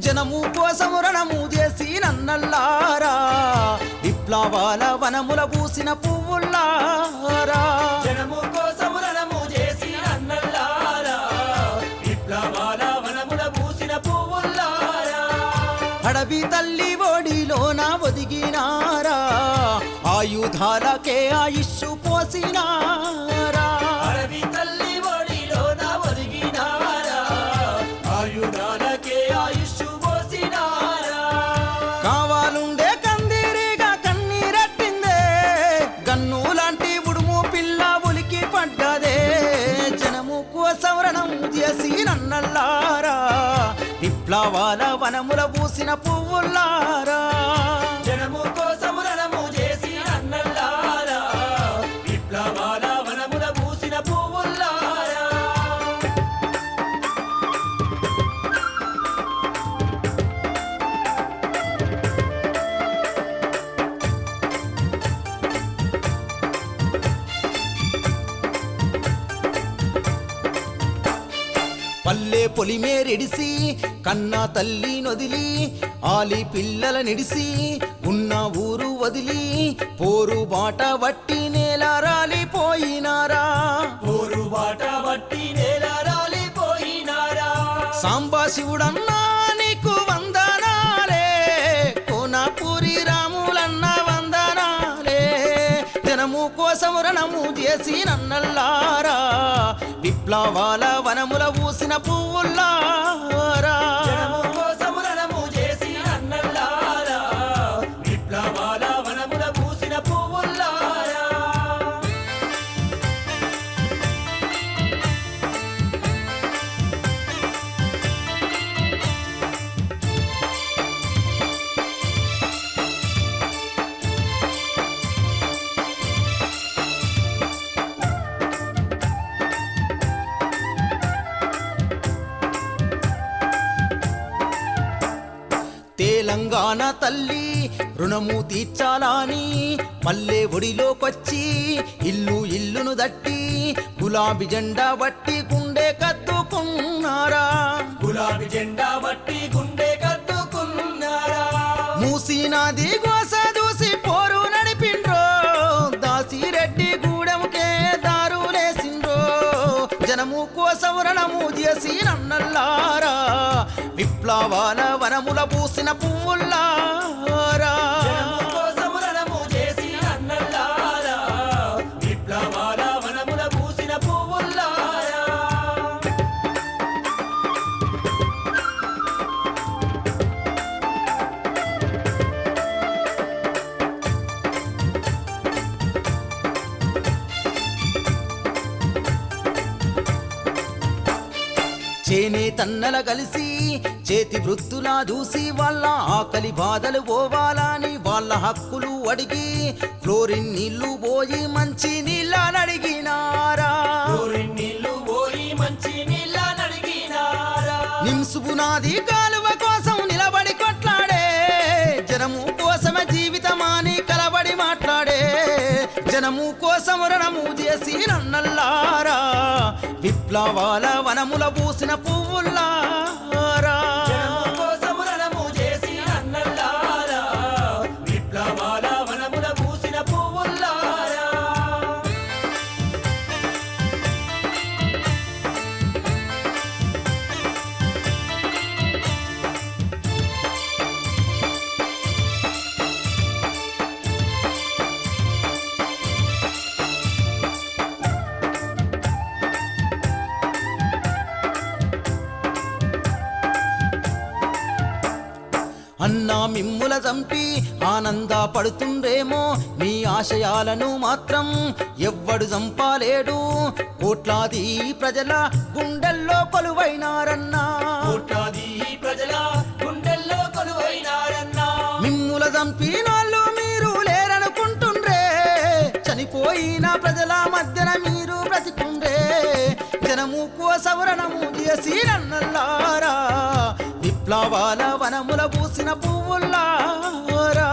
జనము కోసం రణము చేసి నన్నల్లారా విప్లవాల వనముల పూసిన పువ్వుల్లారా జనము కోసం రణము చేసి నన్నల్లారా విప్లవాల వనముల పూసిన పువ్వుల్లారా అడవి తల్లి ఒడిలోన ఒదిగినారా ఆయుధాలకే ఆయుష్షు పోసినారా అడవి తల్లి ఒడిలోన ఒదిగినారా ఆయుధాలకే ఆయుష్షు పోసినారా కావాలుండే కందిరిగా కన్నీరట్టిందే గన్ను లాంటి ఉడుము పిల్ల ఉలికి పడ్డదే జనము కోసం రణం చేసి నన్నల్లారా విప్లవాల వనముల పూసిన పువ్వుల్లారా జనము కోసం రణము చేసి నన్నల్లారా విప్లవాల వనముల పూసిన పువ్వుల్లారా పల్లె పొలిమేరెడిసి కన్నా తల్లి నొదిలి ఆలి పిల్లల నిడిసి ఉన్న ఊరు వదిలి పోరు బాట వట్టి నేల రాలిపోయినారా ఊరు బాట బట్టి నేల రాలిపోయినారా సాంబా శివుడన్నా నీకు వందనాలే కోనపూరి రాములన్న వందనాలే జనము కోసం రణము చేసి నన్నల్లారా విప్లవాల వనముల పూసిన పువ్వుల్లారా జనము కోసం రణము చేసి నన్నల్లారా విప్లవాల వనముల పూసిన పువ్వుల్లారా తెలంగాణ తల్లి రుణము తీర్చాలని పల్లె ఒడిలోకొచ్చి ఇల్లును దట్టి గులాబీ జెండా బట్టి గుండె కత్తుకున్నారా గులాబీ జెండా బట్టి గుండె కట్టుకున్నారా మూసీనాది గోస చూసి పోరు నడిపిండ్రో దాసిరెడ్డి గూడెముకే దారులేసిండ్రో జనము కోసం రణము చేసి నన్నల్లారా విప్లవాల వనముల పూసిన పువ్వుల్లారా జనము కోసం రణము చేసి నన్నల్లారా విప్లవాల వనముల పూసిన పువ్వుల్లారా చేనే తన్నల కలిసి చేతి వృత్తులా చూసి వాళ్ళ ఆకలి బాధలు పోవాలని వాళ్ళ హక్కులు అడిగి ఫ్లోరిన్ నీళ్లు పోయి మంచి నీళ్ళనడిగినారా నీళ్లు పోయి మంచి నీళ్ళ నడిగినారా నిమ్సుపునాది కాలువ కోసం నిలబడి కొట్లాడే జనము కోసమే జీవితమాని కలబడి మాట్లాడే జనము కోసం రణము చేసి నన్నల్లారా విప్లవాల వనముల పూసిన పువ్వుల్లారా జనము కోసం రణము చేసి నన్నల్లారా విప్లవాల వనముల పూసిన పువ్వుల్లారా అన్నా మిమ్ముల చంపి ఆనంద పడుతుండేమో మీ ఆశయాలను మాత్రం ఎవ్వడు చంపాలేడు కోట్లాది ప్రజల గుండెల్లో కొలువైనారన్నా కోట్లాది ప్రజల గుండెల్లో కొలువైనారన్నా మిమ్ముల చంపినోళ్ళు మీరు లేరనుకుంటుండ్రే చనిపోయిన ప్రజల మధ్యన మీరు బ్రతికుండ్రే జనము కోసం రణము చేసి నన్నల్లారా విప్లవాల వనముల పూసిన పువ్వుల్లారా